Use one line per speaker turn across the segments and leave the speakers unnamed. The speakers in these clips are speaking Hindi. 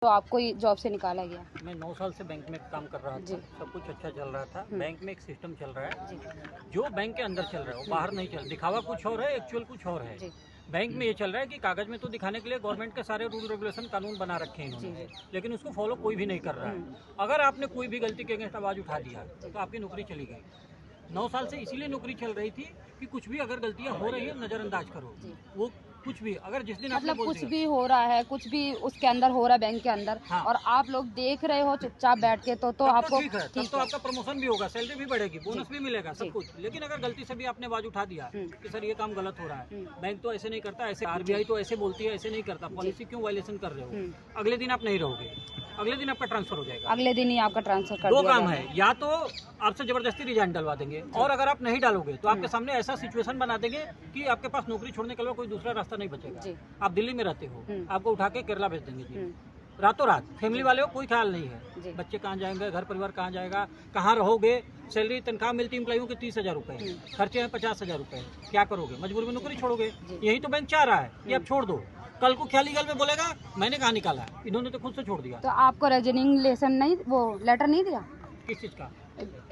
तो आपको ये जॉब से निकाला गया?
मैं 9 साल से बैंक में काम कर रहा था, सब कुछ अच्छा चल रहा था। बैंक में एक सिस्टम चल रहा है, जो बैंक के अंदर चल रहा है वो बाहर नहीं चल। दिखावा कुछ और है, एक्चुअल कुछ और है। बैंक में ये चल रहा है कि कागज में तो दिखाने के लिए गवर्नमेंट के सारे रूल रेगुलेशन कानून बना रखे हैं इन्होंने, लेकिन उसको फॉलो कोई भी नहीं कर रहा है। अगर आपने कोई भी गलती के अगेंस्ट आवाज उठा दिया तो आपकी नौकरी चली गई। 9 साल से इसीलिए नौकरी चल रही थी कि कुछ भी अगर गलतियां हो रही है नजरअंदाज करो। वो कुछ भी अगर जिस दिन
मतलब कुछ भी हो रहा है, कुछ भी उसके अंदर हो रहा है बैंक के अंदर, हाँ। और आप लोग देख रहे हो चुपचाप बैठ के तो आपको
ठीक है, तब तो आपका प्रमोशन भी होगा, सैलरी भी बढ़ेगी, बोनस भी मिलेगा, सब कुछ। लेकिन अगर गलती से भी आपने आवाज उठा दिया कि सर ये काम गलत हो रहा है, बैंक तो ऐसे नहीं करता, ऐसे आरबीआई तो ऐसे बोलती है, ऐसे नहीं करता, पॉलिसी क्यों वायलेशन कर रहे हो, अगले दिन आप नहीं रहोगे, अगले दिन आपका ट्रांसफर हो जाएगा।
अगले दिन ही आपका ट्रांसफर कर
दो काम है, या तो आपसे जबरदस्ती रिजाइन डलवा देंगे, और अगर आप नहीं डालोगे तो आपके सामने ऐसा सिचुएशन बना देंगे कि आपके पास नौकरी छोड़ने के लिए कोई दूसरा रास्ता नहीं बचेगा। आप दिल्ली में रहते हो, आपको उठा के केरला भेज देंगे जी, रातों रात। फैमिली वाले को कोई ख्याल नहीं है, बच्चे कहाँ जाएंगे, घर परिवार कहाँ जाएगा, कहाँ रहोगे। सैलरी तनख्वाह मिलती एम्प्लॉइयों की 30,000 रुपए, खर्चे हैं 50,000 रुपए, क्या करोगे, मजबूरी में नौकरी छोड़ोगे। यही तो बैंक चाह रहा है कि आप छोड़ दो, कल को ख्याली गल में बोलेगा मैंने कहाँ निकाला, इन्होंने तो खुद से छोड़ दिया।
तो आपको रेजिग्नेशन नहीं, वो लेटर नहीं दिया?
किस चीज का?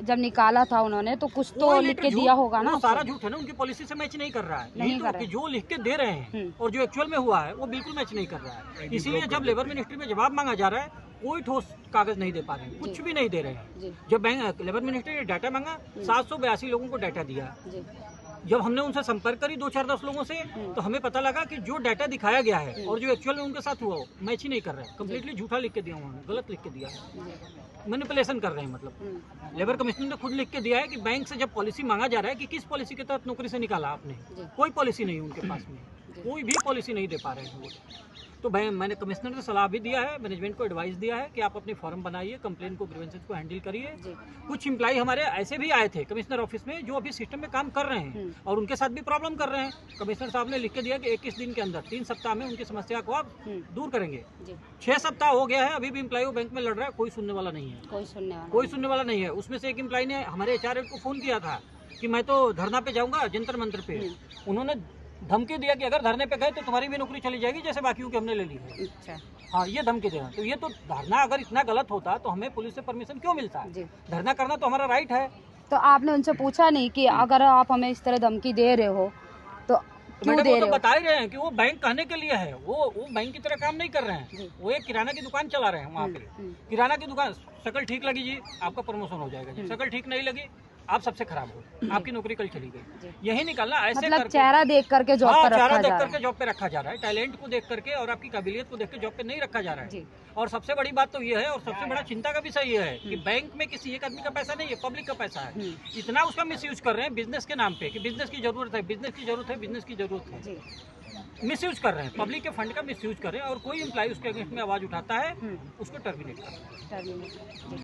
जब निकाला था उन्होंने तो कुछ तो लिख के दिया होगा ना।
सारा झूठ है ना, उनकी पॉलिसी से मैच नहीं कर रहा है। नहीं कर रहा है। जो लिख के दे रहे हैं और जो एक्चुअल में हुआ है वो बिल्कुल मैच नहीं कर रहा है। इसीलिए जब लेबर मिनिस्ट्री में जवाब मांगा जा रहा है कोई ठोस कागज नहीं दे पा रहे हैं, कुछ भी नहीं दे रहे हैं। जब बैंक लेबर मिनिस्ट्री ने डाटा मांगा 782 लोगों को डाटा दिया। जब हमने उनसे संपर्क करी 2-4-10 लोगों से तो हमें पता लगा कि जो डाटा दिखाया गया है और जो एक्चुअल में उनके साथ हुआ मैच ही नहीं कर रहा है। कम्प्लीटली झूठा लिख के दिया उन्होंने, गलत लिख के दिया, मैनिपुलेशन कर रहे हैं। मतलब लेबर कमिश्नर ने खुद लिख के दिया है कि बैंक से जब पॉलिसी मांगा जा रहा है कि किस पॉलिसी के तहत नौकरी से निकाला आपने, कोई पॉलिसी नहीं उनके पास में, कोई भी पॉलिसी नहीं दे पा रहे हैं वो। तो मैंने कमिश्नर से सलाह भी दिया है, मैनेजमेंट को एडवाइस दिया है कि आप अपनी फॉर्म बनाइए, कंप्लेन को, ग्रीवेंसेस को हैंडल करिए। कुछ एम्प्लॉय हमारे ऐसे भी आए थे कमिश्नर ऑफिस में जो अभी सिस्टम में काम कर रहे हैं और उनके साथ भी प्रॉब्लम कर रहे हैं। कमिश्नर साहब ने लिख के दिया कि 21 दिन के अंदर 3 सप्ताह में उनकी समस्या को आप दूर करेंगे। 6 सप्ताह हो गया है, अभी भी एम्प्लॉय बैंक में लड़ रहा है, कोई सुनने वाला नहीं है, कोई सुनने वाला नहीं है। उसमें से एक एम्प्लॉय ने हमारे HR को फोन किया था कि मैं तो धरना पे जाऊंगा, जंतर मंतर पे। उन्होंने धमकी दिया कि अगर धरने पे गए तो तुम्हारी भी नौकरी चली जाएगी जैसे बाकियों की हमने ले ली है। अच्छा। हाँ, ये धमकी देना। तो ये तो धरना अगर इतना गलत होता तो हमें पुलिस से परमिशन क्यों मिलता है? धरना करना तो हमारा राइट है। तो आपने उनसे पूछा नहीं कि अगर आप हमें इस तरह धमकी दे रहे हो तो क्यों दे रहे हो? बता ही रहे हैं कि वो बैंक कहने के लिए है, वो बैंक की तरह काम नहीं कर रहे हैं। वो एक किराना की दुकान चला रहे हैं वहाँ पे। किराना की दुकान, शक्ल ठीक लगी जी आपका प्रमोशन हो जाएगा जी, शक्ल ठीक नहीं लगी आप सबसे खराब हो, आपकी नौकरी कल चली गई। यही निकालना ऐसे मतलब चेहरा देख करके जॉब पे रखा जा रहा है, टैलेंट को देख करके और आपकी काबिलियत को देख के जॉब पे नहीं रखा जा रहा है। और सबसे बड़ी बात तो ये है और सबसे बड़ा चिंता का विषय ये है कि बैंक में किसी एक आदमी का पैसा नहीं है, पब्लिक का पैसा है। इतना उसका मिसयूज कर रहे हैं बिजनेस के नाम पे कि बिजनेस की जरूरत है, बिजनेस की जरूरत है, बिजनेस की जरूरत है। मिसयूज कर रहे हैं, पब्लिक के फंड का मिसयूज कर रहे हैं और कोई एम्प्लॉय उसके अगेंस्ट में आवाज उठाता है उसको टर्मिनेट कर रहे हैं।